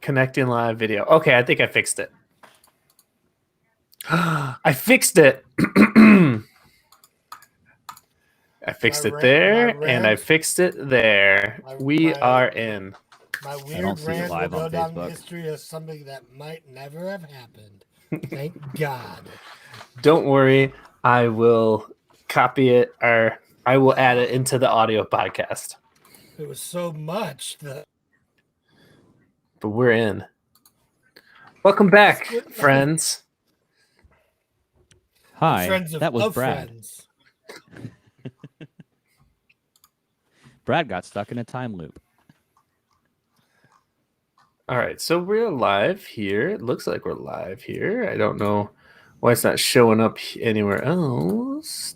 Connecting live video. Okay, I think I fixed it. I fixed it. I fixed it there, and I fixed it there. We are in. My weird rant will go down in history as something that might never have happened. Thank God. Don't worry. I will copy it, or I will add it into the audio podcast. It was so much that. But we're in. Welcome back, friends. Hi, that was Brad. Brad got stuck in a time loop. All right, so we're live here. It looks like we're live here. I don't know why it's not showing up anywhere else.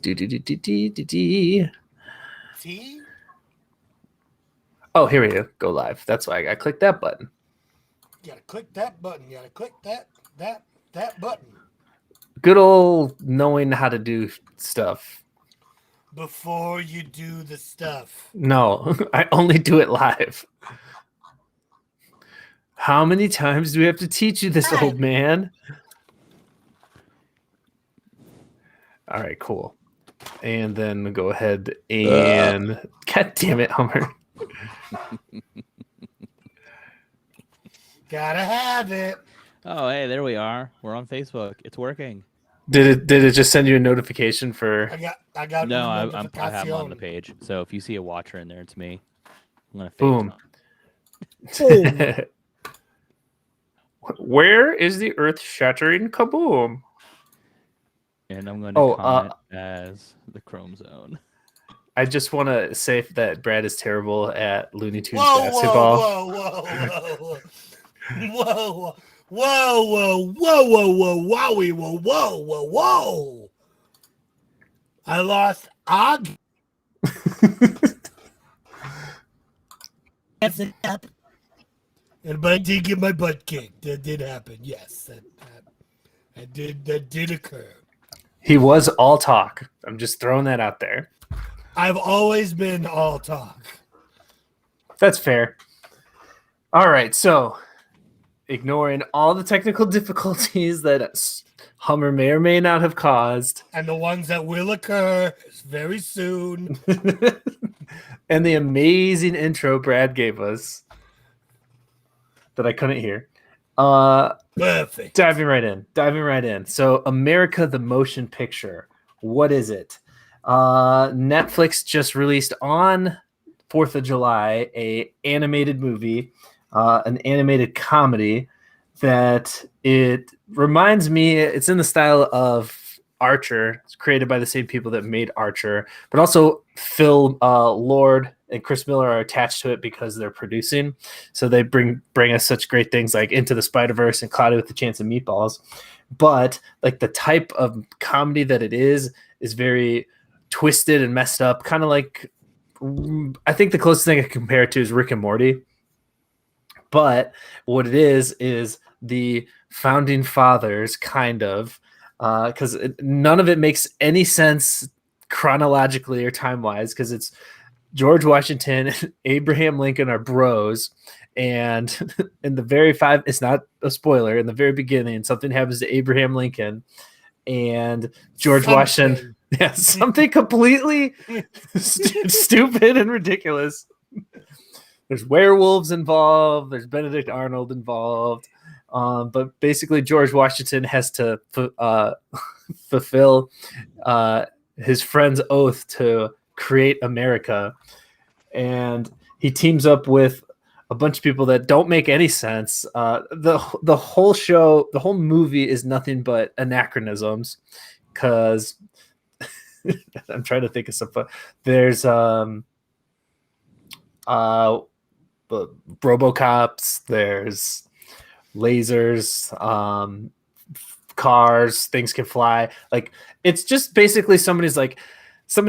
Oh, here we go. Go live. That's why I clicked that button. You gotta click that button. You gotta click that button. Good old knowing how to do stuff. Before you do the stuff. No, I only do it live. How many times do we have to teach you this, old man? All right, cool. And then go ahead and... God damn it, Hummer. Gotta have it. Oh, hey, there we are. We're on Facebook. It's working. Did it just send you a notification for... I got no, I have them on the page. So if you see a watcher in there, it's me. I'm gonna boom. Where is the earth-shattering kaboom? And I'm going to comment as the Chrome Zone. I just want to say that Brad is terrible at Looney Tunes basketball. Whoa. I lost Og. But I did get my butt kicked. That did happen. Yes, that did occur. He was all talk. I'm just throwing that out there. I've always been all talk. That's fair. All right, so ignoring all the technical difficulties that Hummer may or may not have caused, and the ones that will occur very soon, and the amazing intro Brad gave us that I couldn't hear. Perfect. Diving right in. So America the Motion Picture. What is it? Netflix just released on 4th of July a animated movie, an animated comedy that it reminds me, it's in the style of Archer. It's created by the same people that made Archer, but also Phil Lord and Chris Miller are attached to it because they're producing. So they bring us such great things like Into the Spider-Verse and Cloudy with a Chance of Meatballs. But like the type of comedy that it is very twisted and messed up. Kind of like, I think the closest thing I can compare it to is Rick and Morty. But what it is the founding fathers kind of, because none of it makes any sense chronologically or time-wise, because it's George Washington and Abraham Lincoln are bros, and in the very it's not a spoiler, in the very beginning, something happens to Abraham Lincoln, and George Washington, something completely stupid and ridiculous. There's werewolves involved, there's Benedict Arnold involved, but basically George Washington has to fulfill his friend's oath to create America, and he teams up with a bunch of people that don't make any sense. The whole show, the whole movie is nothing but anachronisms, because I'm trying to think of something. There's RoboCops, there's lasers, cars, things can fly. Like, it's just basically somebody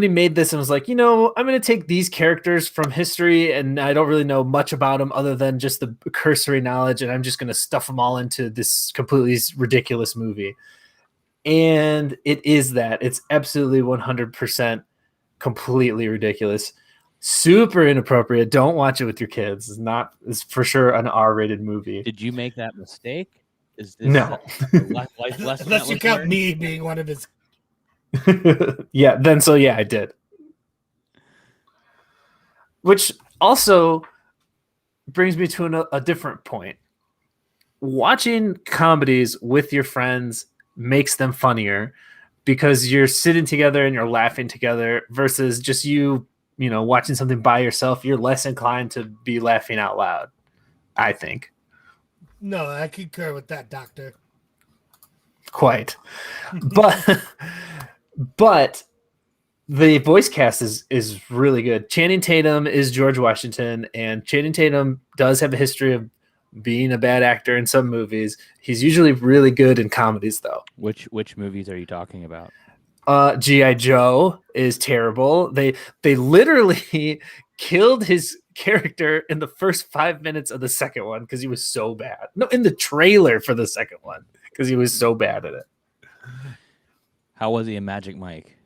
made this and was like, I'm going to take these characters from history and I don't really know much about them other than just the cursory knowledge, and I'm just going to stuff them all into this completely ridiculous movie. And it is that. It's absolutely 100% completely ridiculous. Super inappropriate. Don't watch it with your kids. It's for sure an R-rated movie. Did you make that mistake? Is this No. life lesson Unless you was count learned? me being one of his. Yeah, I did. Which also brings me to a different point. Watching comedies with your friends makes them funnier because you're sitting together and you're laughing together versus just you watching something by yourself. You're less inclined to be laughing out loud, I think. No, I concur with that, Doctor. Quite. But the voice cast is really good. Channing Tatum is George Washington, and Channing Tatum does have a history of being a bad actor in some movies. He's usually really good in comedies, though. Which movies are you talking about? G.I. Joe is terrible. They literally killed his character in the first 5 minutes of the second one because he was so bad. No, in the trailer for the second one because he was so bad at it. How was he in Magic Mike?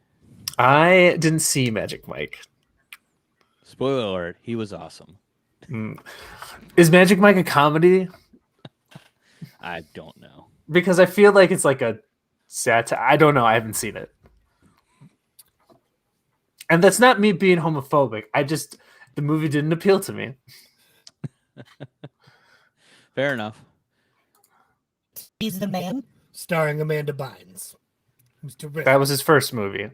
I didn't see Magic Mike. Spoiler alert, he was awesome. Is Magic Mike a comedy? I don't know. Because I feel like it's like a satire. I don't know. I haven't seen it. And that's not me being homophobic. The movie didn't appeal to me. Fair enough. He's the Man, starring Amanda Bynes. Mr. Rick. That was his first movie.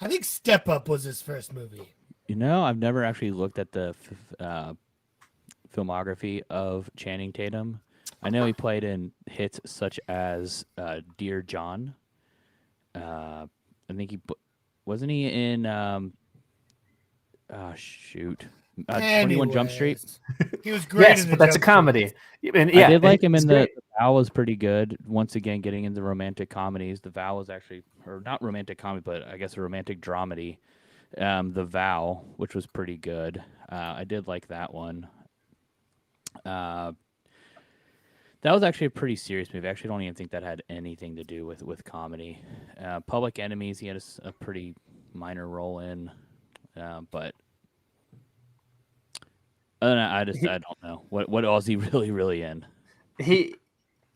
I think Step Up was his first movie. I've never actually looked at the filmography of Channing Tatum. I know he played in hits such as Dear John. I think wasn't he in 21 Jump Street? He was great. Yes, but that's a comedy. I did like him in The Vow was pretty good. Once again, getting into romantic comedies. The Vow was actually, or not romantic comedy, but I guess a romantic dramedy. The Vow, which was pretty good. I did like that one. That was actually a pretty serious movie. I actually don't even think that had anything to do with comedy. Public Enemies, he had a pretty minor role in, but I don't know what else he really in.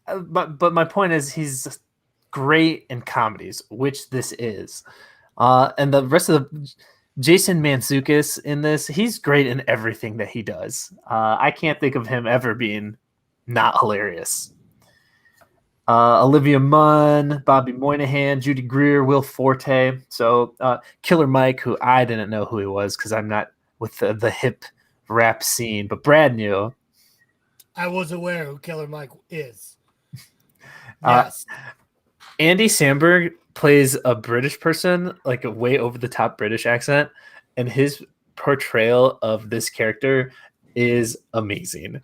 But my point is he's great in comedies, which this is, and the rest of the Jason Mantzoukas in this, he's great in everything that he does. I can't think of him ever being not hilarious. Olivia Munn, Bobby Moynihan, Judy Greer, Will Forte. So Killer Mike, who I didn't know who he was because I'm not with the hip rap scene, but Brad knew. I was aware who Killer Mike is. Yes. Andy Samberg plays a British person, like a way over the top British accent, and his portrayal of this character is amazing.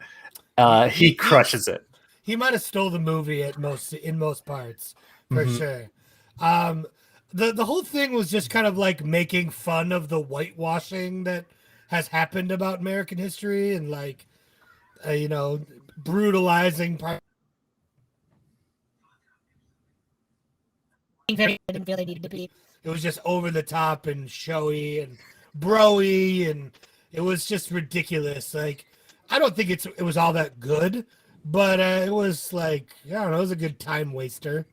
He crushes it. He might have stole the movie in most parts, for sure. The whole thing was just kind of like making fun of the whitewashing that has happened about American history and like, brutalizing part. It was just over the top and showy and broy, and it was just ridiculous. Like, I don't think it was all that good, but it was like, I don't know, it was a good time waster.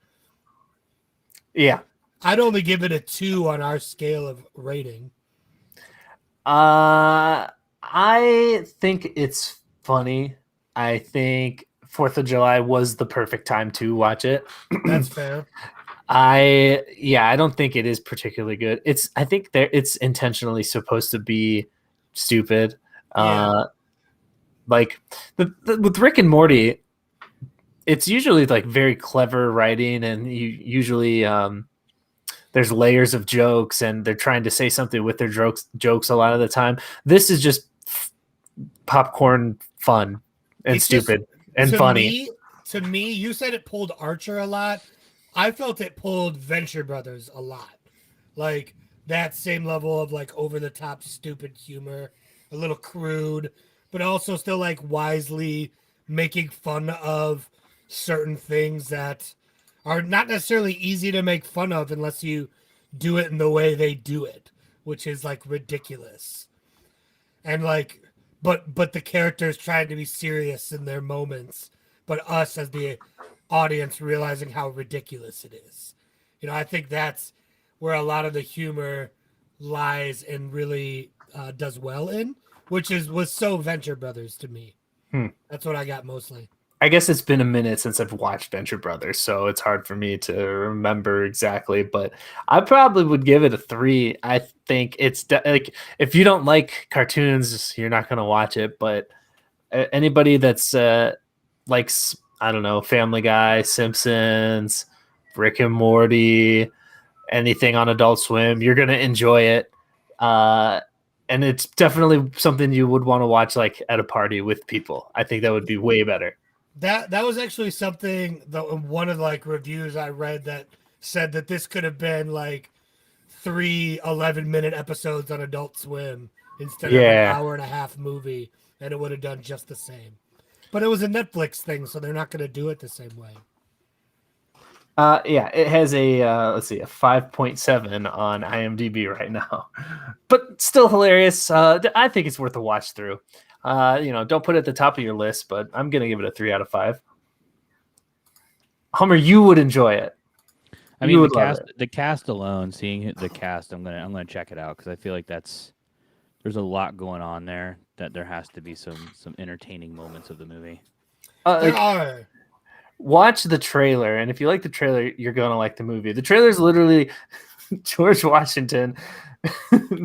Yeah. I'd only give it a 2 on our scale of rating. I think it's funny. I think 4th of July was the perfect time to watch it. That's fair. I don't think it is particularly good. I think it's intentionally supposed to be stupid. Yeah. Like with Rick and Morty, it's usually like very clever writing, and you usually there's layers of jokes, and they're trying to say something with their jokes a lot of the time. This is just popcorn fun and it's stupid and funny. To me, you said it pulled Archer a lot. I felt it pulled Venture Brothers a lot. Like that same level of like over the top stupid humor, a little crude, but also still like wisely making fun of certain things that are not necessarily easy to make fun of unless you do it in the way they do it. which is like ridiculous. And like, but the characters trying to be serious in their moments, but us as the audience realizing how ridiculous it is. I think that's where a lot of the humor lies and really does well in, which was so Venture Brothers to me. That's what I got mostly. I guess it's been a minute since I've watched Venture Brothers, so it's hard for me to remember exactly, but I probably would give it a 3. I think it's like, if you don't like cartoons, you're not going to watch it, but anybody that's likes, I don't know, Family Guy, Simpsons, Rick and Morty, anything on Adult Swim, you're going to enjoy it. And it's definitely something you would want to watch like at a party with people. I think that would be way better. That was actually something that one of the like reviews I read that said that this could have been like 3 11-minute episodes on Adult Swim instead of an hour-and-a-half movie, and it would have done just the same. But it was a Netflix thing, so they're not going to do it the same way. Yeah, it has a let's see, a 5.7 on IMDb right now, but still hilarious. I think it's worth a watch through. Don't put it at the top of your list, but I'm gonna give it a 3 out of 5. Hummer, you would enjoy it. I mean, the cast alone, seeing the cast, I'm gonna check it out because I feel like there's a lot going on there that there has to be some entertaining moments of the movie. There are. Watch the trailer, and if you like the trailer, you're gonna like the movie. The trailer is literally George Washington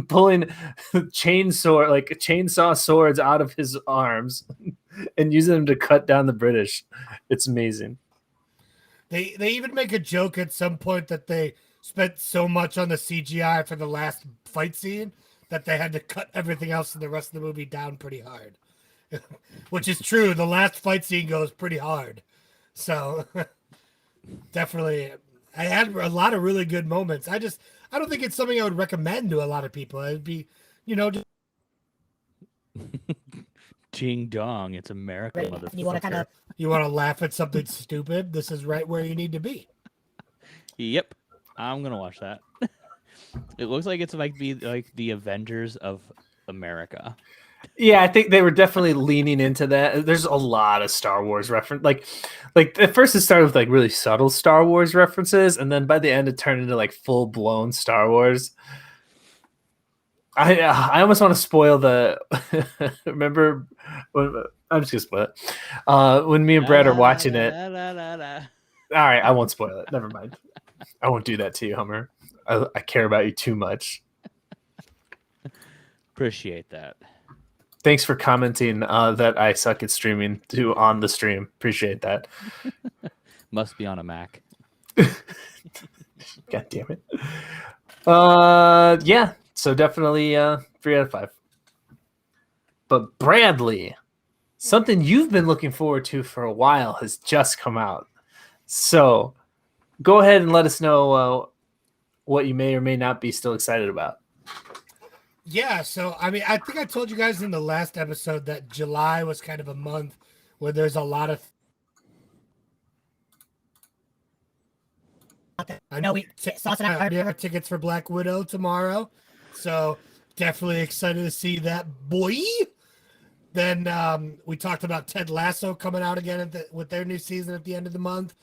pulling chainsaw swords out of his arms and using them to cut down the British. It's amazing. They even make a joke at some point that they spent so much on the CGI for the last fight scene that they had to cut everything else in the rest of the movie down pretty hard. Which is true. The last fight scene goes pretty hard. So definitely, I had a lot of really good moments. I don't think it's something I would recommend to a lot of people. It'd be, just Ding dong, it's America, motherfucker. You want to laugh at something stupid? This is right where you need to be. Yep, I'm gonna watch that. It looks like it's like the Avengers of America. Yeah, I think they were definitely leaning into that. There's a lot of Star Wars reference. Like at first it started with like really subtle Star Wars references, and then by the end it turned into like full blown Star Wars. I almost want to spoil the. Remember, I'm just gonna spoil it. When me and Brad are watching it. All right, I won't spoil it. Never mind. I won't do that to you, Hummer. I care about you too much. Appreciate that. Thanks for commenting that I suck at streaming on the stream. Appreciate that. Must be on a Mac. God damn it. Yeah, so definitely 3 out of 5. But Bradley, something you've been looking forward to for a while has just come out. So go ahead and let us know what you may or may not be still excited about. Yeah, so I mean, I think I told you guys in the last episode that July was kind of a month where there's a lot of. I know Sauce and I already have tickets for Black Widow tomorrow, so definitely excited to see that, boy. Then we talked about Ted Lasso coming out again with their new season at the end of the month.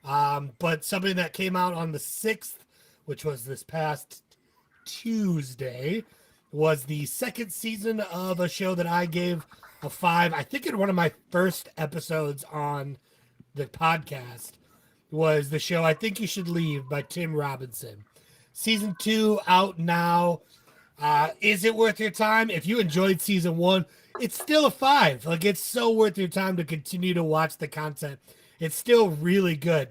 But something that came out on the 6th, which was this past Tuesday, was the second season of a show that I gave a 5. I think in one of my first episodes on the podcast was the show I Think You Should Leave by Tim Robinson. Season 2 out now. Is it worth your time? If you enjoyed season 1, it's still a 5. Like, it's so worth your time to continue to watch the content. It's still really good.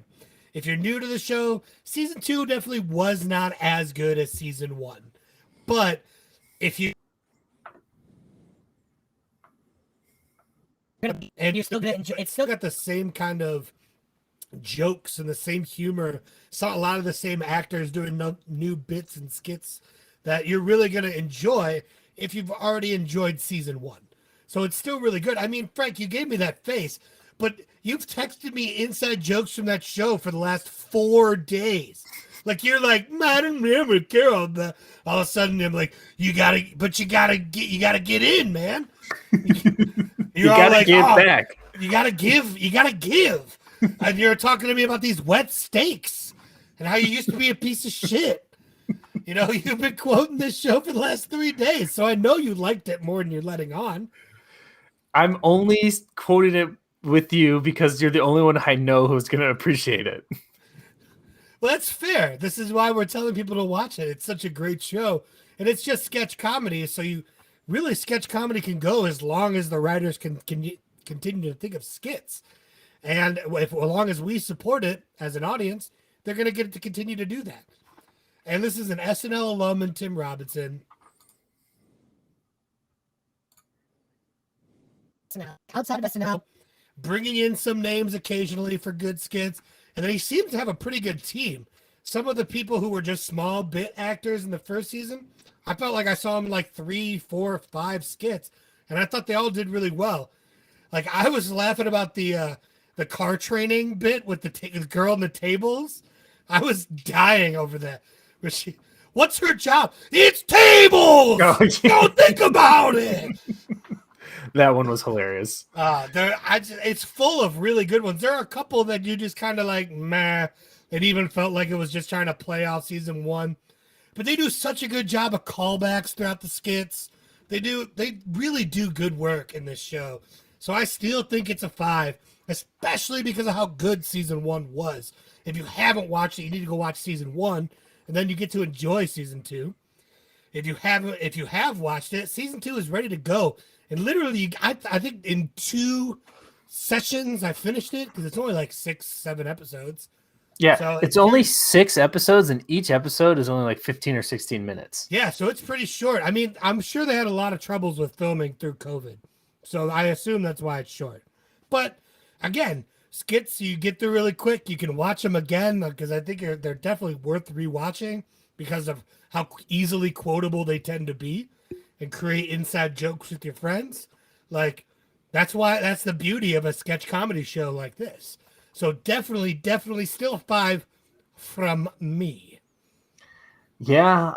If you're new to the show, season 2 definitely was not as good as season 1. But if you and you're still gonna enjoy, it's still got the same kind of jokes and the same humor. Saw a lot of the same actors doing new bits and skits that you're really gonna enjoy if you've already enjoyed season 1. So it's still really good. I mean, Frank, you gave me that face, but you've texted me inside jokes from that show for the last 4 days. Like you're like, I don't never care all that. All of a sudden, I'm like, you gotta get in, man. You're all gotta like, give oh, back. you gotta give. And you're talking to me about these wet steaks and how you used to be a piece of shit. You know, you've been quoting this show for the last 3 days, so I know you liked it more than you're letting on. I'm only quoting it with you because you're the only one I know who's going to appreciate it. Well, that's fair. This is why we're telling people to watch it. It's such a great show. And it's just sketch comedy, so sketch comedy can go as long as the writers can continue to think of skits. And as long as we support it as an audience, they're going to get to continue to do that. And this is an SNL alum and Tim Robinson. Outside of SNL, bringing in some names occasionally for good skits. And then he seems to have a pretty good team. Some of the people who were just small bit actors in the first season, I felt like I saw them in like 3, 4, 5 skits. And I thought they all did really well. Like I was laughing about the car training bit with the girl on the tables. I was dying over that. What's her job? It's tables. Oh, yeah. Don't think about it. That one was hilarious. It's full of really good ones. There are a couple that you just kind of like, meh. It even felt like it was just trying to play off season 1. But they do such a good job of callbacks throughout the skits. They really do good work in this show. So I still think it's a 5, especially because of how good season 1 was. If you haven't watched it, you need to go watch season 1, and then you get to enjoy season 2. If you have watched it, season 2 is ready to go. And literally, I think in 2 sessions I finished it because it's only like 6, 7 episodes. Yeah, so it's only 6 episodes, and each episode is only like 15 or 16 minutes. Yeah, so it's pretty short. I mean, I'm sure they had a lot of troubles with filming through COVID, so I assume that's why it's short. But again, skits you get through really quick. You can watch them again because I think they're definitely worth rewatching because of how easily quotable they tend to be and create inside jokes with your friends. Like that's the beauty of a sketch comedy show like this. So definitely still a 5 from me. Yeah,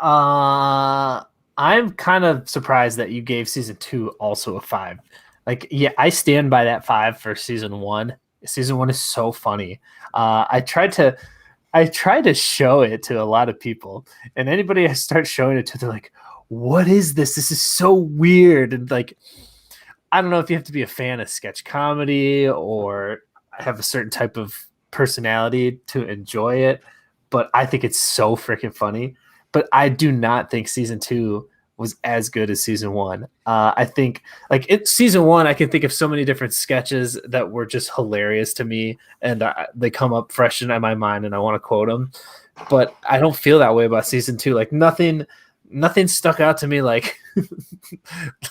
I'm kind of surprised that you gave season 2 also a 5. Like, yeah, I stand by that 5 for season 1. Season 1 is so funny. I tried to show it to a lot of people, and anybody I start showing it to, they're like, "What is this? This is so weird." And like, I don't know if you have to be a fan of sketch comedy or have a certain type of personality to enjoy it, but I think it's so freaking funny. But I do not think season 2 was as good as season 1. I think like season 1, I can think of so many different sketches that were just hilarious to me, and they come up fresh in my mind, and I want to quote them. But I don't feel that way about season 2. Like nothing stuck out to me like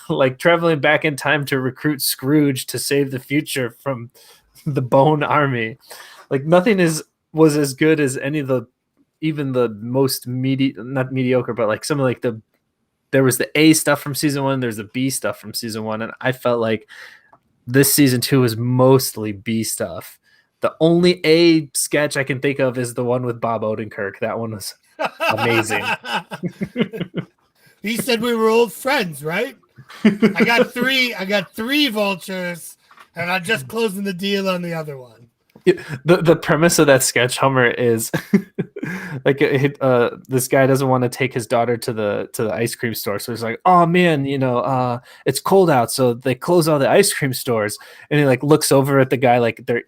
like traveling back in time to recruit Scrooge to save the future from the Bone Army. Like nothing was as good as any of the, even the most not mediocre, but like some of like there was the A stuff from season 1, there's the B stuff from season 1, and I felt like this season 2 was mostly B stuff. The only A sketch I can think of is the one with Bob Odenkirk. That one was amazing. He said we were old friends, right? I got three vultures, and I'm just closing the deal on the other one. The premise of that sketch, Hummer, is like this guy doesn't want to take his daughter to the ice cream store, so he's like, "Oh man, it's cold out," so they close all the ice cream stores, and he like looks over at the guy, like they're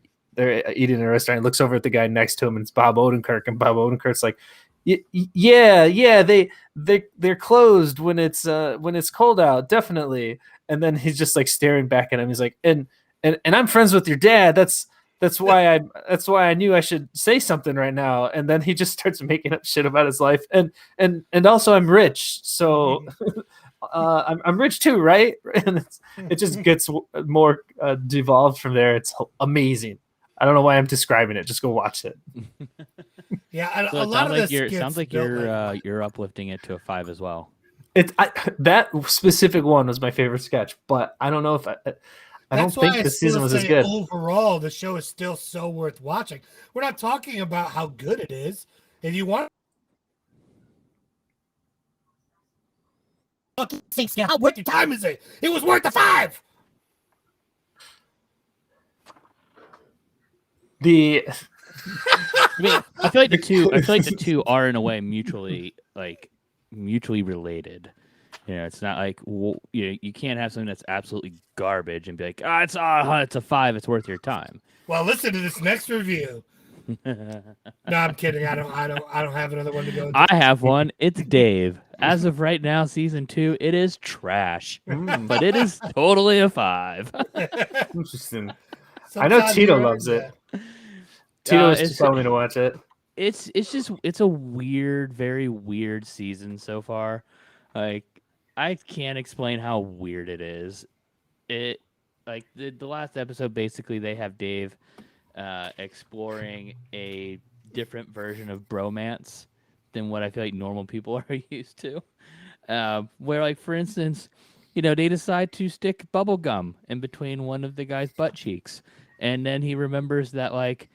eating in a restaurant. He looks over at the guy next to him, and it's Bob Odenkirk, and Bob Odenkirk's like, "Yeah, they're closed when it's cold out, definitely." And then he's just like staring back at him. He's like, and I'm friends with your dad. That's why I knew I should say something right now. And then he just starts making up shit about his life. And also I'm rich, so I'm rich too, right? And it just gets more devolved from there. It's amazing. I don't know why I'm describing it. Just go watch it. Yeah, so a lot of it sounds like you're uplifting it to a 5 as well. That specific one was my favorite sketch, but I don't know if I don't think this season was as good. Overall, the show is still so worth watching. We're not talking about how good it is. If you want fucking sinks. How worth your time is it? It was worth the 5. The I mean, I feel like the two are in a way mutually related. You know, it's not like you can't have something that's absolutely garbage and be like, it's a 5, it's worth your time. Well, listen to this next review. No, I'm kidding. I don't have another one to go into. I have one. It's Dave. As of right now, season 2, it is trash, but it is totally a 5. interesting. I know Sometimes Tito you're loves right, it. Tito was it's- telling me to watch it. It's a weird, very weird season so far. Like, I can't explain how weird it is. It like the last episode, basically they have Dave exploring a different version of bromance than what I feel like normal people are used to. Where, like, for instance, they decide to stick bubble gum in between one of the guy's butt cheeks, and then he remembers that, like,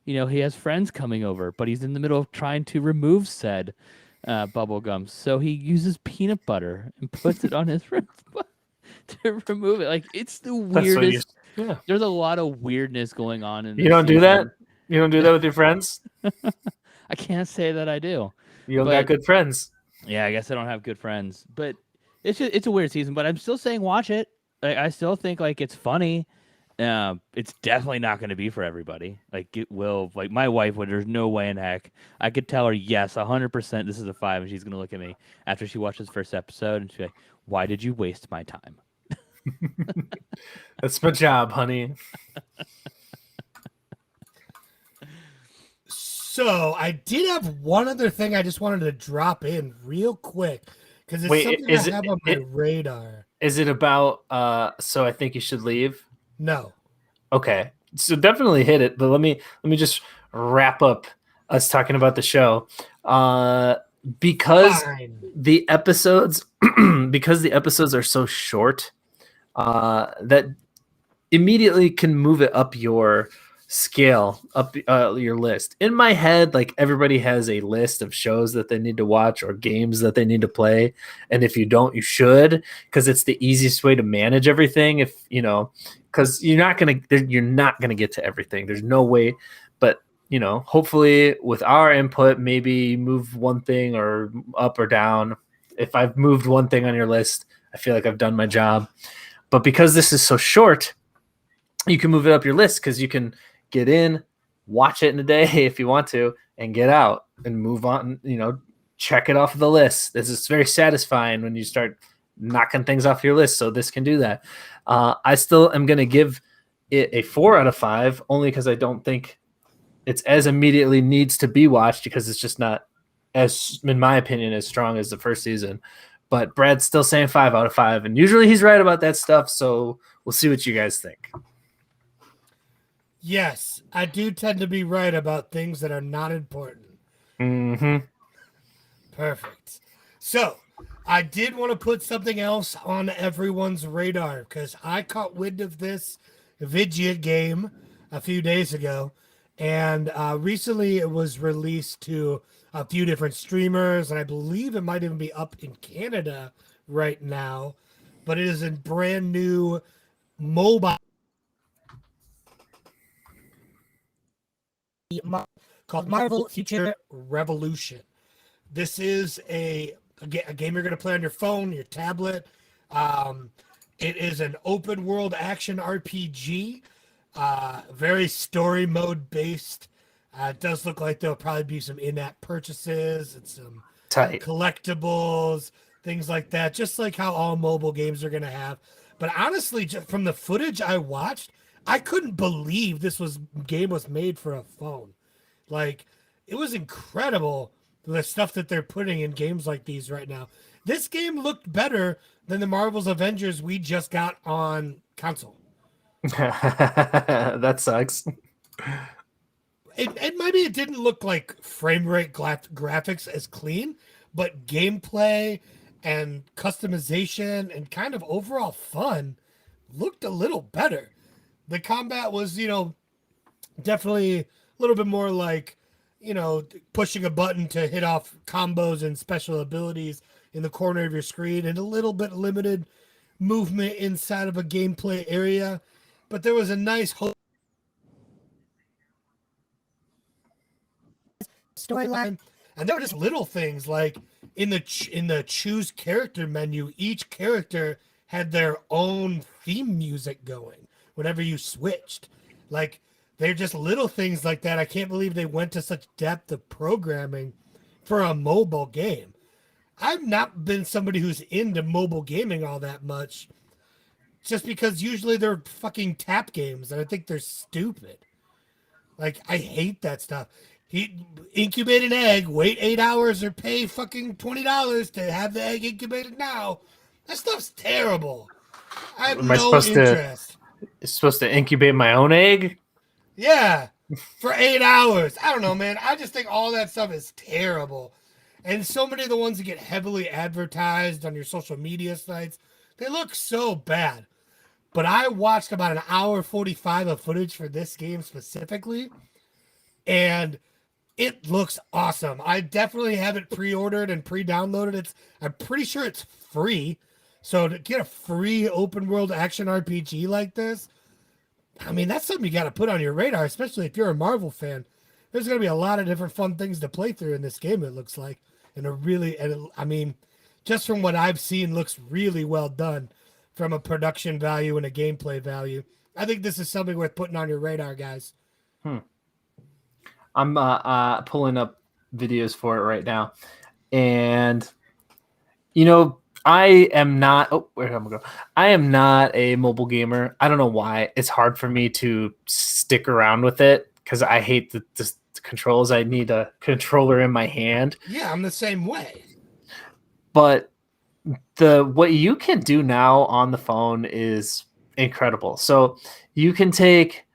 he has friends coming over, but he's in the middle of trying to remove said bubble gum, so he uses peanut butter and puts it on his friend's butt to remove it. Like, it's the weirdest. Yeah. There's a lot of weirdness going on in this You don't do season. that? You don't do that with your friends? I can't say that I do. You don't got good friends. Yeah, I guess I don't have good friends. But it's a weird season, but I'm still saying watch it. I still think, like, it's funny. It's definitely not going to be for everybody. Like, it will. Like, my wife would. There's no way in heck I could tell her, yes, 100% this is a 5, and she's going to look at me after she watches the first episode and she's like, "Why did you waste my time?" That's my job, honey. So I did have one other thing I just wanted to drop in real quick because it's something I have on my radar. Is it about So I Think You Should Leave? No. Okay. So definitely hit it, but let me just wrap up us talking about the show. Because Fine. the episodes are so short, that immediately can move it up your scale, up your list. In my head, like, everybody has a list of shows that they need to watch or games that they need to play, and if you don't, you should, because it's the easiest way to manage everything. If because you're not gonna get to everything. There's no way, but hopefully with our input, maybe move one thing or up or down. If I've moved one thing on your list, I feel like I've done my job. But because this is so short, you can move it up your list, because you can get in, watch it in a day if you want to, and get out and move on, check it off the list. This is very satisfying when you start knocking things off your list. So this can do that. I still am going to give it a 4 out of 5, only because I don't think it's as immediately needs to be watched, because it's just not, as, in my opinion, as strong as the first season. But Brad's still saying 5 out of 5, and usually he's right about that stuff. So we'll see what you guys think. Yes, I do tend to be right about things that are not important. Mm-hmm. Perfect. So I did want to put something else on everyone's radar, because I caught wind of this Vidget game a few days ago, and recently it was released to a few different streamers, and I believe it might even be up in Canada right now, but it is a brand new mobile called Marvel Future Revolution. This is a game you're going to play on your phone, your tablet. It is an open world action RPG, very story mode based. It does look like there'll probably be some in-app purchases and some collectibles, things like that, just like how all mobile games are going to have. But honestly, just from the footage I watched, I couldn't believe this game was made for a phone. Like, it was incredible, the stuff that they're putting in games like these right now. This game looked better than the Marvel's Avengers we just got on console. That sucks. And maybe it didn't look like frame rate graphics as clean, but gameplay and customization and kind of overall fun looked a little better. The combat was, definitely a little bit more like, pushing a button to hit off combos and special abilities in the corner of your screen and a little bit limited movement inside of a gameplay area. But there was a nice storyline, and there were just little things like in the choose character menu, each character had their own theme music going whenever you switched. Like they're just little things like that. I can't believe they went to such depth of programming for a mobile game. I've not been somebody who's into mobile gaming all that much, just because usually they're fucking tap games and I think they're stupid. Like I hate that stuff. Incubate an egg, wait 8 hours, or pay fucking $20 to have the egg incubated now. That stuff's terrible. I have no interest. It's supposed to incubate my own egg? Yeah, for 8 hours. I don't know, man. I just think all that stuff is terrible. And so many of the ones that get heavily advertised on your social media sites, they look so bad. But I watched about an hour 45 of footage for this game specifically, and it looks awesome. I definitely have it pre-ordered and pre-downloaded. I'm pretty sure it's free. So to get a free open world action RPG like this, I mean, that's something you got to put on your radar, especially if you're a Marvel fan. There's going to be a lot of different fun things to play through in this game, it looks like. I mean, just from what I've seen, looks really well done from a production value and a gameplay value. I think this is something worth putting on your radar, guys. I'm pulling up videos for it right now. And, I am not. Oh, where am I going? I am not a mobile gamer. I don't know why. It's hard for me to stick around with it because I hate the controls. I need a controller in my hand. Yeah, I'm the same way. But what you can do now on the phone is incredible. So you can take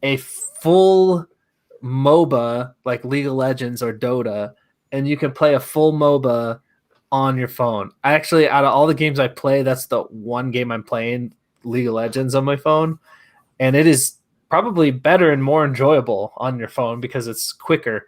a full MOBA like League of Legends or Dota, and you can play a full MOBA on your phone. Actually, out of all the games I play, that's the one game I'm playing, League of Legends, on my phone. And it is probably better and more enjoyable on your phone because it's quicker.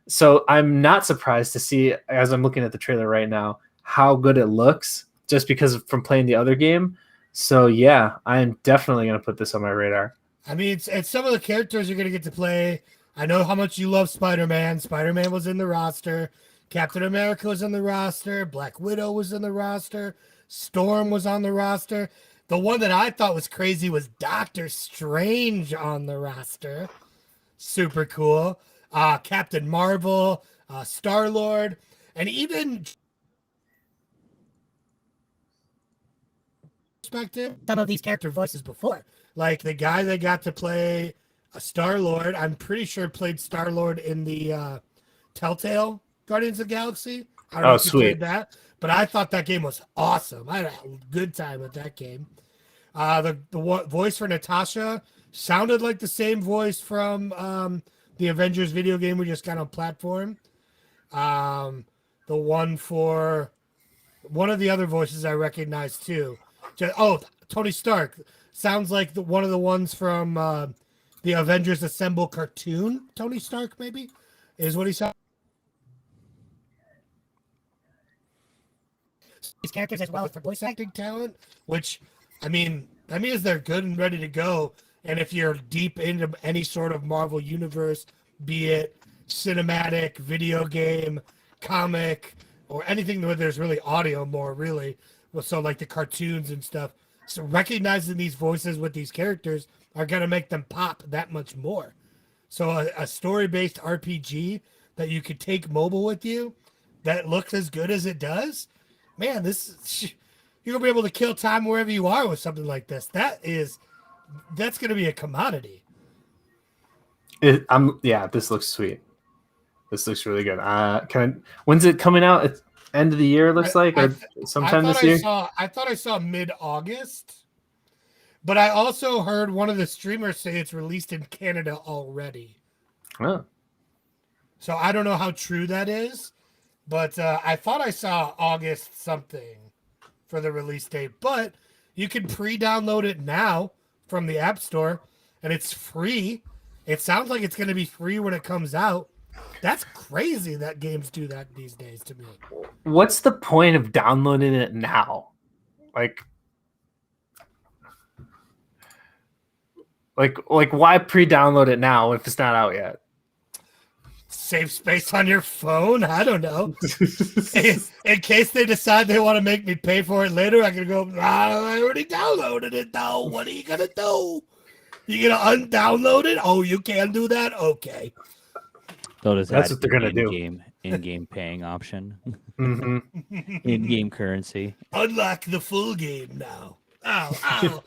So I'm not surprised to see, as I'm looking at the trailer right now, how good it looks just because from playing the other game. So yeah, I'm definitely going to put this on my radar. I mean, it's some of the characters you're going to get to play. I know how much you love Spider-Man. Spider-Man was in the roster. Captain America was in the roster. Black Widow was in the roster. Storm was on the roster. The one that I thought was crazy was Doctor Strange on the roster. Super cool. Captain Marvel, Star-Lord, and even perspective, some of these character voices before. Like the guy that got to play a Star-Lord, I'm pretty sure played Star-Lord in the Telltale Guardians of the Galaxy. I don't know if you played that, but I thought that game was awesome. I had a good time with that game. The voice for Natasha sounded like the same voice from the Avengers video game we just got on platform. The one for one of the other voices I recognize too. Tony Stark sounds like one of the ones from the Avengers Assemble cartoon. Tony Stark maybe is what he sounds. These characters as well for voice acting talent, which I mean that means they're good and ready to go. And if you're deep into any sort of Marvel universe, be it cinematic, video game, comic, or anything where there's really audio more really, so like the cartoons and stuff. So recognizing these voices with these characters are going to make them pop that much more. So a story-based RPG that you could take mobile with you that looks as good as it does, man, you're going to be able to kill time wherever you are with something like this. That's going to be a commodity. This looks sweet. This looks really good. When's it coming out? It's end of the year, it looks like, or sometime this year? I thought I saw mid-August, but I also heard one of the streamers say it's released in Canada already. Oh. So I don't know how true that is, but I thought I saw August something for the release date. But you can pre-download it now from the App Store, and it's free. It sounds like it's going to be free when it comes out. That's crazy that games do that these days to me. What's the point of downloading it now? Like why pre-download it now if it's not out yet? Save space on your phone? I don't know. In case they decide they want to make me pay for it later, I can go, I already downloaded it though. What are you going to do? You going to undownload it? Oh, you can do that? Okay. They'll just That's add what they're gonna do. in-game paying option, Mm-hmm. in-game currency. Unlock the full game now. Ow.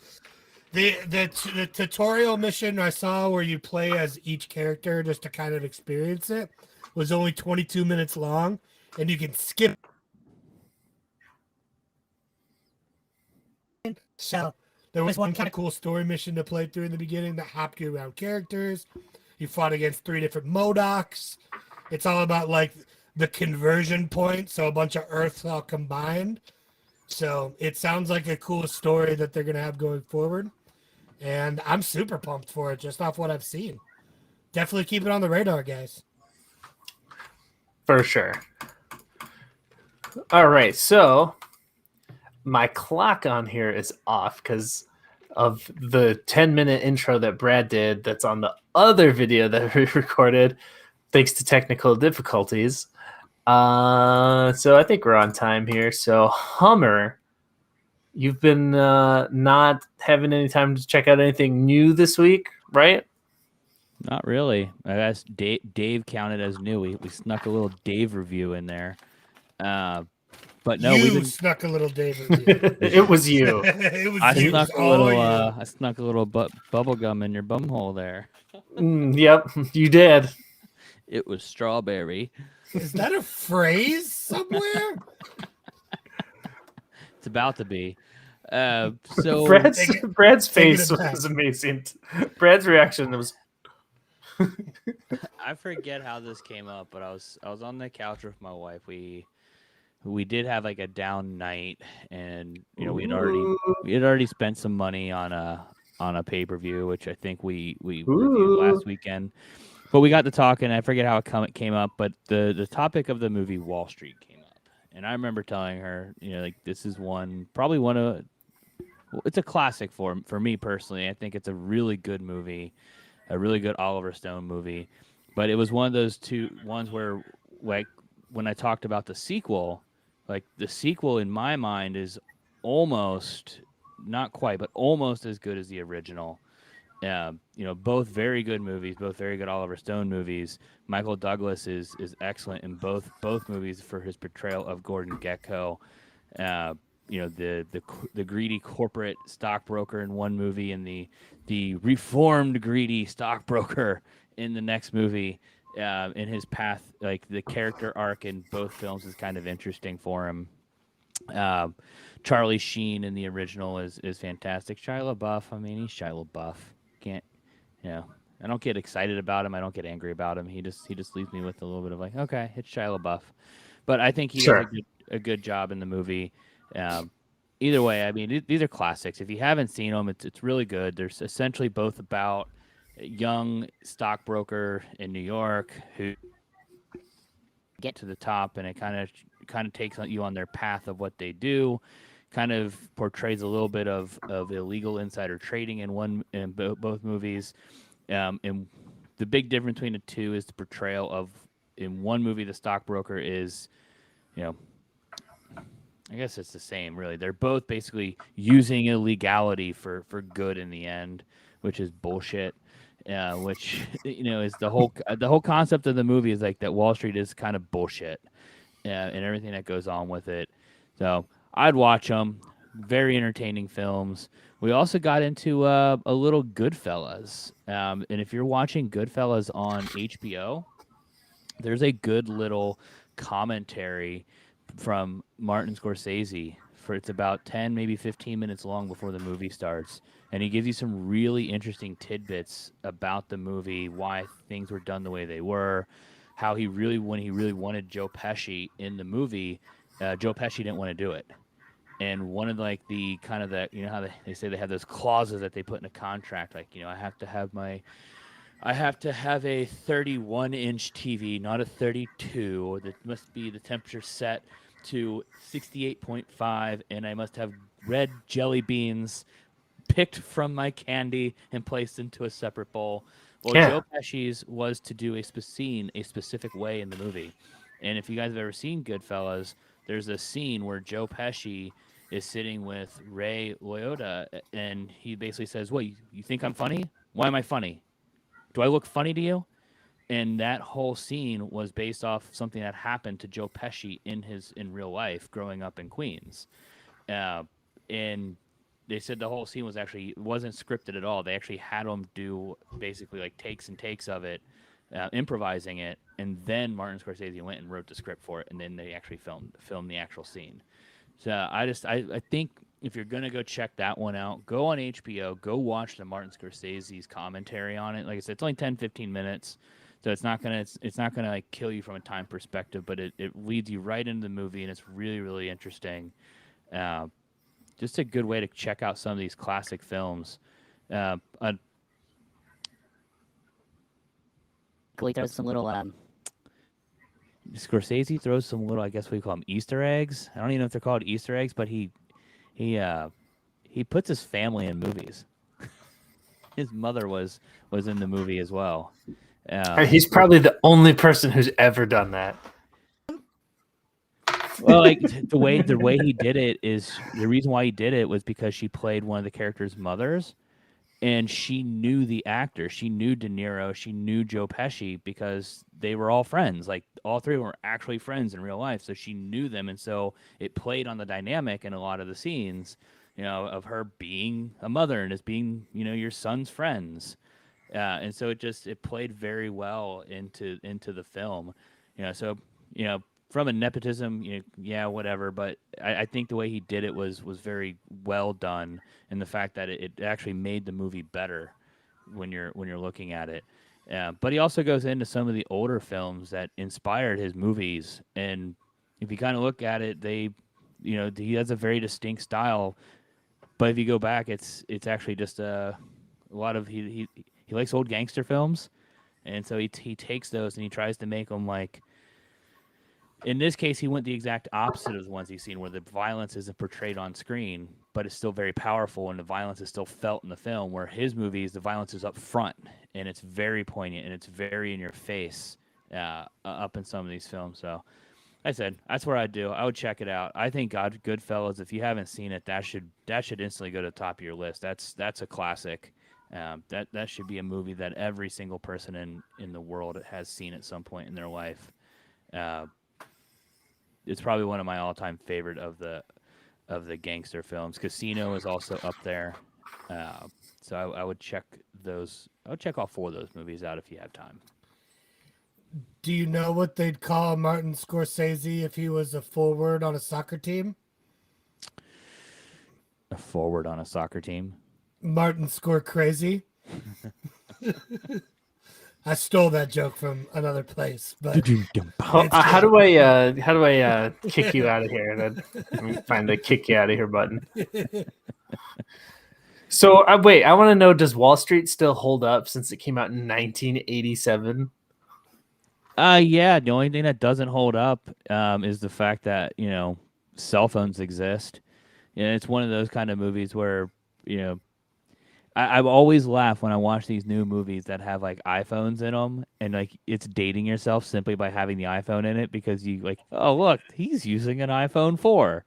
The tutorial mission I saw where you play as each character just to kind of experience it was only 22 minutes long, and you can skip. So there was one kind of cool story mission to play through in the beginning that hopped you around characters. You fought against 3 different Modocs. It's all about like the conversion point, so a bunch of Earths all combined. So it sounds like a cool story that they're gonna have going forward. And I'm super pumped for it just off what I've seen. Definitely keep it on the radar, guys. For sure. All right, so my clock on here is off because of the 10-minute intro that Brad did that's on the other video that we recorded thanks to technical difficulties. So I think we're on time here. So Hummer, you've been not having any time to check out anything new this week, right? Not really. I guess Dave counted as new. We snuck a little Dave review in there. But no, you snuck a little Dave review. It was you. It was I you. snuck a All little. you. I snuck a little bubble gum in your bumhole there. Yep, you did. It was strawberry. Is that a phrase somewhere? It's about to be. So Brad's face was amazing. Brad's reaction was. I forget how this came up, but I was on the couch with my wife. We did have like a down night, and we had already spent some money on a pay-per-view, which I think we reviewed last weekend. But we got to talking. I forget how it came up, but the topic of the movie Wall Street came up, and I remember telling her, like this is probably one of. It's a classic for me personally. I think it's a really good movie, a really good Oliver Stone movie, but it was one of those ones where, like, when I talked about the sequel, like the sequel in my mind is almost, not quite, but almost as good as the original. Both very good movies, both very good Oliver Stone movies. Michael Douglas is excellent in both movies for his portrayal of Gordon Gekko. The greedy corporate stockbroker in one movie, and the reformed greedy stockbroker in the next movie. In his path, like the character arc in both films is kind of interesting for him. Charlie Sheen in the original is fantastic. Shia LaBeouf, I mean, he's Shia LaBeouf. Can't, I don't get excited about him. I don't get angry about him. He just leaves me with a little bit of like, okay, it's Shia LaBeouf. But I think he does a good job in the movie. Either way, I mean, these are classics. If you haven't seen them, it's really good. They're essentially both about a young stockbroker in New York who get to the top, and it kind of takes you on their path of what they do. Kind of portrays a little bit of illegal insider trading in both movies. And the big difference between the two is the portrayal of, in one movie, the stockbroker is, I guess it's the same, really. They're both basically using illegality for good in the end, which is bullshit. Which is the whole concept of the movie is like that Wall Street is kind of bullshit, and everything that goes on with it. So I'd watch them. Very entertaining films. We also got into a little Goodfellas, and if you're watching Goodfellas on HBO, there's a good little commentary from Martin Scorsese. It's about 10, maybe 15 minutes long before the movie starts. And he gives you some really interesting tidbits about the movie, why things were done the way they were, how when he really wanted Joe Pesci in the movie, Joe Pesci didn't want to do it. And one of like the kind of how they say they have those clauses that they put in a contract, like, I have to have my I have to have a 31-inch TV, not a 32. That must be the temperature set to 68.5, and I must have red jelly beans picked from my candy and placed into a separate bowl. Well, Yeah. Joe Pesci's was to do a scene a specific way in the movie. And if you guys have ever seen Goodfellas, there's a scene where Joe Pesci is sitting with Ray Liotta, and he basically says, "What, you think I'm funny? Why am I funny? Do I look funny to you?" And that whole scene was based off something that happened to Joe Pesci in real life growing up in Queens. Uh, and they said the whole scene was actually wasn't scripted at all. They actually had him do basically like takes and takes of it, improvising it, and then Martin Scorsese went and wrote the script for it, and then they actually filmed the actual scene. So I think if you're gonna go check that one out, go on HBO, go watch the Martin Scorsese's commentary on it. Like I said, it's only 10, 15 minutes. So it's not gonna like kill you from a time perspective, but it leads you right into the movie, and it's really, really interesting. Uh, just a good way to check out some of these classic films. Uh, uh, There's some little Scorsese throws some little, I guess we call them Easter eggs. I don't even know if they're called Easter eggs, but he puts his family in movies. His mother was in the movie as well. He's probably the only person who's ever done that. Well, like the way he did it is the reason why he did it was because she played one of the character's mothers, and she knew the actor. She knew De Niro. She knew Joe Pesci because they were all friends. Like all three of them were actually friends in real life, so she knew them, and so it played on the dynamic in a lot of the scenes, of her being a mother and as being, your son's friends. And so it played very well into the film, So from a nepotism, yeah, whatever. But I think the way he did it was very well done, and the fact that it actually made the movie better when you're looking at it. But he also goes into some of the older films that inspired his movies, and if you kind of look at it, he has a very distinct style. But if you go back, it's actually just a lot of he likes old gangster films, and so he takes those and he tries to make them like. In this case, he went the exact opposite of the ones he's seen, where the violence isn't portrayed on screen, but it's still very powerful, and the violence is still felt in the film. Where his movies, the violence is up front, and it's very poignant, and it's very in your face, up in some of these films. So, like I said, that's what I'd do. I would check it out. I think Goodfellas, if you haven't seen it, that should instantly go to the top of your list. That's a classic. That should be a movie that every single person in the world has seen at some point in their life. It's probably one of my all-time favorite of the gangster films. Casino is also up there, so I would check those. I would check all four of those movies out if you have time. Do you know what they'd call Martin Scorsese if he was a forward on a soccer team? A forward on a soccer team. Martin Score Crazy. I stole that joke from another place, but How do I kick you out of here? Let me find the kick you out of here button. So wait, I want to know: does Wall Street still hold up since it came out in 1987? Yeah. The only thing that doesn't hold up is the fact that cell phones exist. It's one of those kind of movies where I always laugh when I watch these new movies that have like iPhones in them, and like it's dating yourself simply by having the iPhone in it, because you like, oh look, he's using an iPhone 4,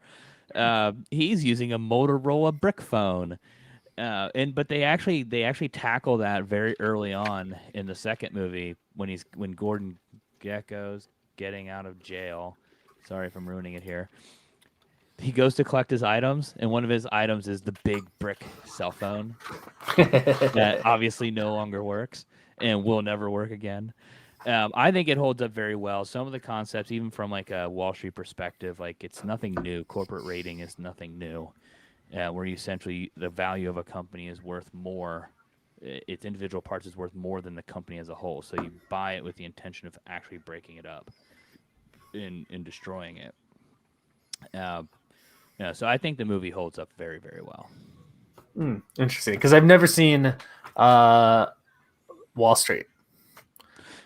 he's using a Motorola brick phone, but they actually tackle that very early on in the second movie when Gordon Gekko's getting out of jail. Sorry if I'm ruining it here. He goes to collect his items, and one of his items is the big brick cell phone that obviously no longer works and will never work again. I think it holds up very well. Some of the concepts, even from like a Wall Street perspective, like it's nothing new. Corporate rating is nothing new, where you essentially the value of a company is worth more. Its individual parts is worth more than the company as a whole. So you buy it with the intention of actually breaking it up and destroying it. So I think the movie holds up very, very well. Interesting, because I've never seen Wall Wall Street.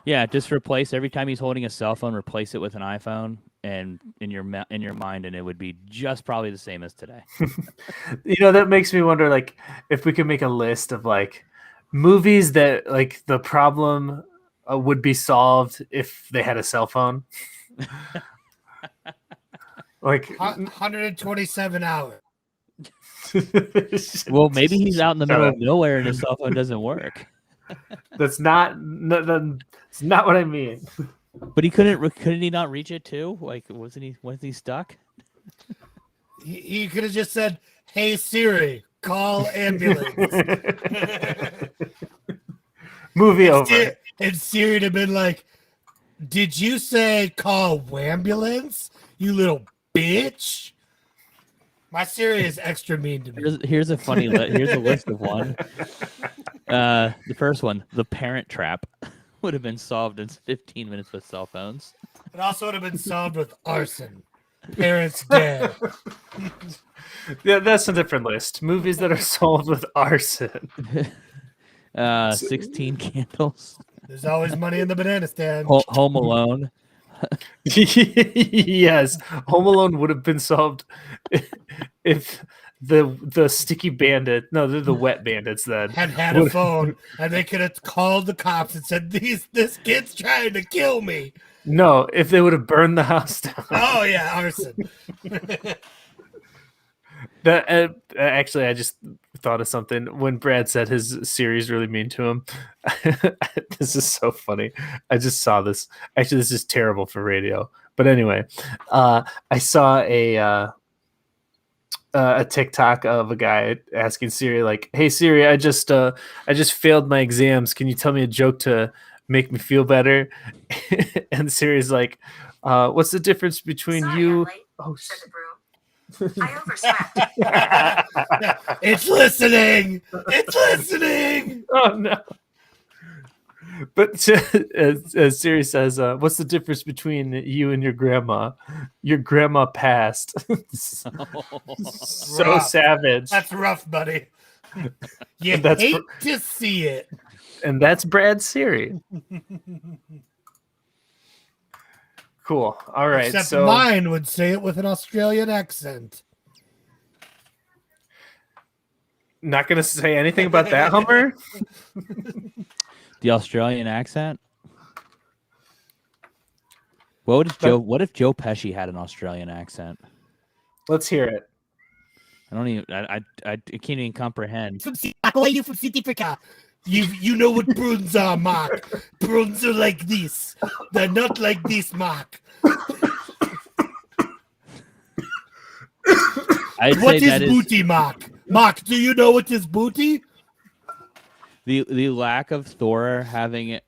Yeah, just replace every time he's holding a cell phone, replace it with an iPhone, and in your mind, and it would be just probably the same as today. That makes me wonder, like, if we could make a list of like movies that like the problem would be solved if they had a cell phone. Like 127 hours. Well, maybe he's out in the middle of nowhere and his cell phone doesn't work. That's not what I mean. But couldn't he not reach it too? Like, was he stuck? He could have just said, "Hey Siri, call ambulance." Movie over. And Siri would have been like, "Did you say call ambulance, you little bitch?" My Siri is extra mean to me. Here's a funny here's a list of one. The first one, the Parent Trap, would have been solved in 15 minutes with cell phones. It also would have been solved with arson. Parents dead. Yeah, that's a different list. Movies that are solved with arson. 16 Candles. There's always money in the banana stand. Home Alone. Yes, Home Alone would have been solved if the sticky bandit, no, they're the wet bandits then, had a phone, and they could have called the cops and said, this kid's trying to kill me. No, if they would have burned the house down. Oh yeah, arson. That actually, I just thought of something when Brad said his Siri's really mean to him. This is so funny. I just saw this. Actually, this is terrible for radio. But anyway, I saw a TikTok of a guy asking Siri, like, "Hey Siri, I just failed my exams. Can you tell me a joke to make me feel better?" And Siri's like, "What's the difference between you?" Oh, I overslept. It's listening. It's listening. Oh no! But as Siri says, "What's the difference between you and your grandma? Your grandma passed." So Rough. savage. That's rough, buddy. You That's hate to see it. And that's Brad Siri. Cool. All right. Except so mine would say it with an Australian accent. not going to say anything about that, Hummer. The Australian accent. What if Joe Pesci had an Australian accent? Let's hear it. I don't even. I can't even comprehend. From you from South Africa. You know what prunes are, Mark. Prunes are like this. They're not like this, Mark. What is booty, Mark? Mark, do you know what is booty? The lack of Thor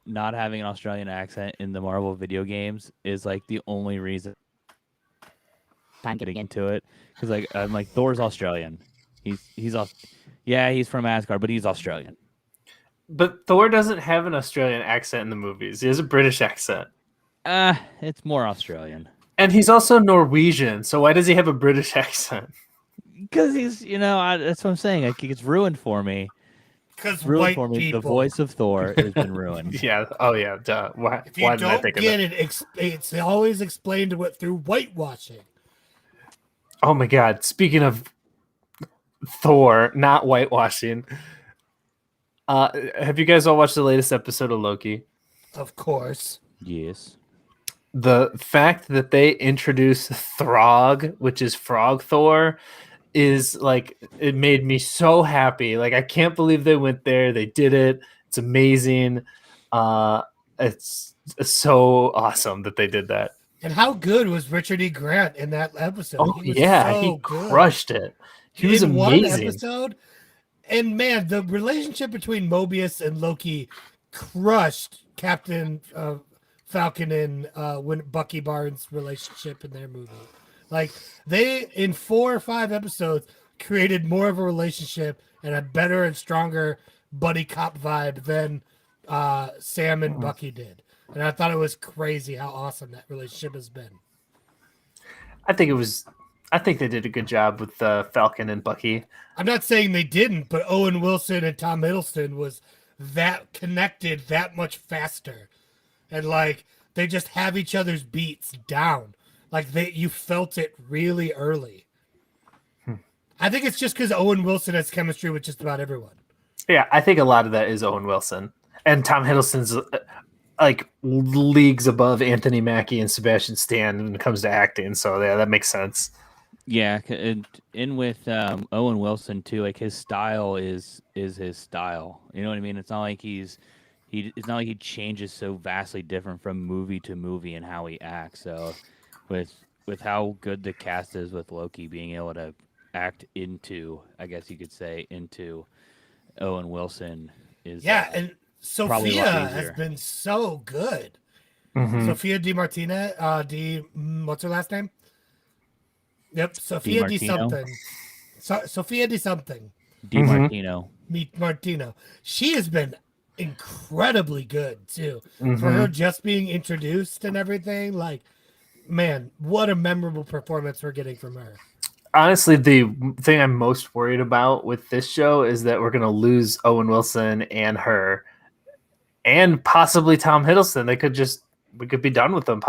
not having an Australian accent in the Marvel video games is like the only reason I'm getting into it, because like I'm like, Thor's Australian. He's from Asgard, but he's Australian. But Thor doesn't have an Australian accent in the movies. He has a British accent. It's more Australian. And he's also Norwegian, so why does he have a British accent? Because he's, that's what I'm saying. Like, it's ruined for me. Because Ruined white for me. people. The voice of Thor has been ruined. Yeah. Oh, yeah. Duh. Why? If you Why did I don't think get of that? it, it's always explained through whitewashing. Oh my God! Speaking of Thor, not whitewashing. Have you guys all watched the latest episode of Loki? Of course. Yes. The fact that they introduce Throg, which is Frog Thor, is like, it made me so happy. Like, I can't believe they went there. They did it. It's amazing. It's so awesome that they did that. And how good was Richard E. Grant in that episode? Oh He was yeah, so he good. crushed it. He was in amazing. one episode. And man, the relationship between Mobius and Loki crushed Captain Falcon and when Bucky Barnes' relationship in their movie. Like, they, in 4 or 5 episodes, created more of a relationship and a better and stronger buddy cop vibe than Sam and Bucky did. And I thought it was crazy how awesome that relationship has been. I think they did a good job with Falcon and Bucky. I'm not saying they didn't, but Owen Wilson and Tom Hiddleston was that connected that much faster, and like they just have each other's beats down. Like you felt it really early. I think it's just because Owen Wilson has chemistry with just about everyone. Yeah, I think a lot of that is Owen Wilson. And Tom Hiddleston's like leagues above Anthony Mackie and Sebastian Stan when it comes to acting. So yeah, that makes sense. Yeah, and in with Owen Wilson too, like his style is his style. You know what I mean? It's not like it's not like he changes so vastly different from movie to movie and how he acts. So with how good the cast is with Loki being able to act into, I guess you could say, into Owen Wilson is and probably a Sophia lot has easier. been so good. Mhm. Sophia Di Martina, what's her last name? Yep, Sophia Di Martino? something. Sophia Di something. DiMartino. Meet Martino. She has been incredibly good too. For Mhm. her just being introduced and everything, like, man, what a memorable performance we're getting from her. Honestly, the thing I'm most worried about with this show is that we're going to lose Owen Wilson and her, and possibly Tom Hiddleston. We could be done with them.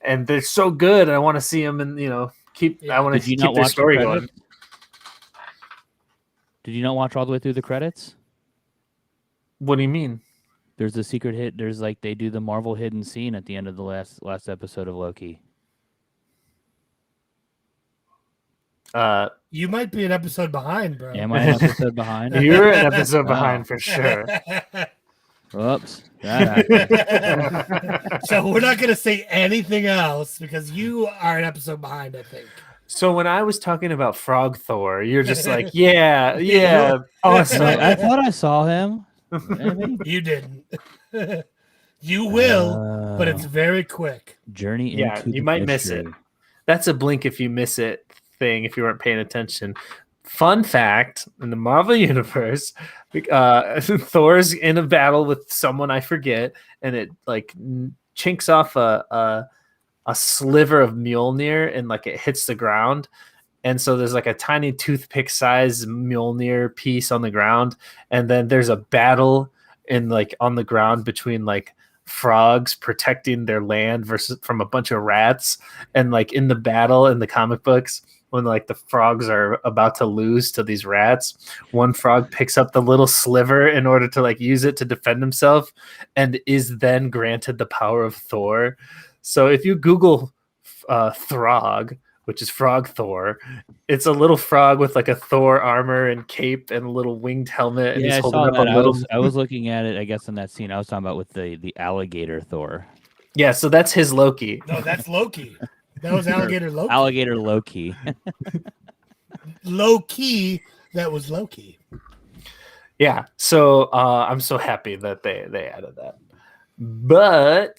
And they're so good. And I want to see them, and keep. Yeah. I want Did to you keep not their watch the story credits? going. Did you not watch all the way through the credits? What do you mean? There's a secret hit. There's like they do the Marvel hidden scene at the end of the last episode of Loki. You might be an episode behind, bro. Am I an episode behind? You're an episode Oh. behind for sure. Whoops. That happened. So we're not gonna say anything else because you are an episode behind, I think. So when I was talking about Frog Thor, you're just like, yeah, awesome. I thought I saw him. Maybe. You didn't. You will, but it's very quick. Journey Yeah, into you the might miss it. mystery. That's a blink if you miss it thing if you weren't paying attention. Fun fact: in the Marvel universe, Thor's in a battle with someone I forget, and it like chinks off a sliver of Mjolnir, and like it hits the ground. And so there's like a tiny toothpick size Mjolnir piece on the ground, and then there's a battle on the ground between like frogs protecting their land versus from a bunch of rats. And like in the battle in the comic books, when like the frogs are about to lose to these rats, one frog picks up the little sliver in order to like use it to defend himself, and is then granted the power of Thor. So if you Google Throg, which is Frog Thor, it's a little frog with like a Thor armor and cape and a little winged helmet, and Yeah, he's I holding saw up that. a little. I was looking at it. I guess in that scene I was talking about with the alligator Thor. Yeah, so that's his Loki. No, that's Loki. That was Alligator Loki. Alligator Loki. Low key, that was Loki. Yeah, so I'm so happy that they added that. But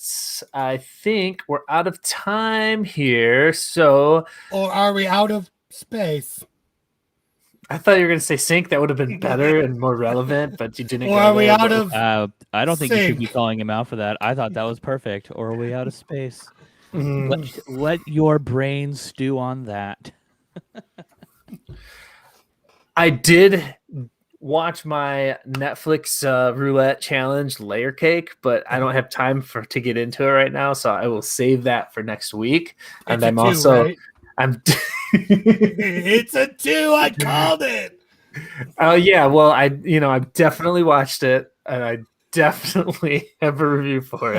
I think we're out of time here. So Or are we out of space? I thought you were going to say sync. That would have been better and more relevant, but you didn't. Or go are we there. out of I don't think you should be Sync. calling him out for that. I thought that was perfect. Or are we out of space? Mhm. Let your brain stew on that. I did watch my Netflix roulette challenge layer cake, but I don't have time to get into it right now, so I will save that for next week. And It's a I'm two, also right? I'm It's a 2. I called it. Oh yeah, well I've definitely watched it, and I definitely have a review for it.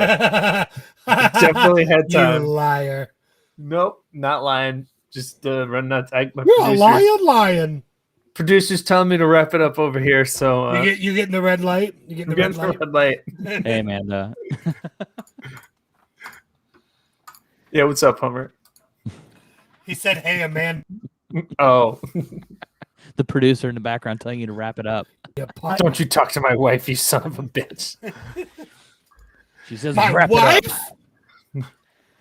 Definitely had You time. liar. Nope, not lying. Just running out. My You're a lion. producers telling me to wrap it up over here. So You getting the red light? You getting I'm the red getting the light? red light. Hey, Amanda. Yeah, what's up, Homer? He said, "Hey, man, Oh, The producer in the background telling you to wrap it up. you putt." don't you talk to my wife, you son of a bitch. She says, My wrap it wife. up.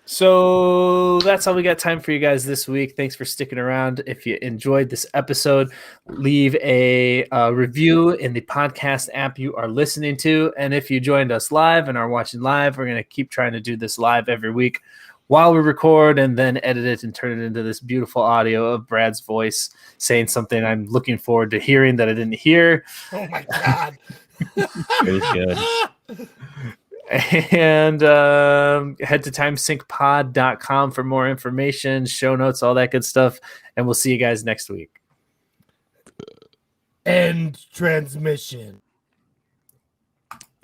So that's all we got time for you guys this week. Thanks for sticking around. If you enjoyed this episode, leave a review in the podcast app you are listening to. And if you joined us live and are watching live, we're going to keep trying to do this live every week while we record, and then edit it and turn it into this beautiful audio of Brad's voice saying something I'm looking forward to hearing that I didn't hear. Oh my god, It was good. And head to timesinkpod.com for more information, show notes, all that good stuff. And we'll see you guys next week. End transmission.